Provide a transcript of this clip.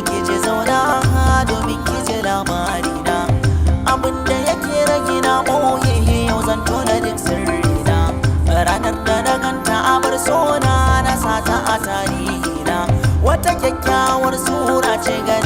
ki ji zauna domin ki ji labarina. Abinda yake rage na ɓoye yau zan tona duk sirrina. Ranar da na ganta a bar sona na sata a tarihina. Wata kyakkyawar sura ce ga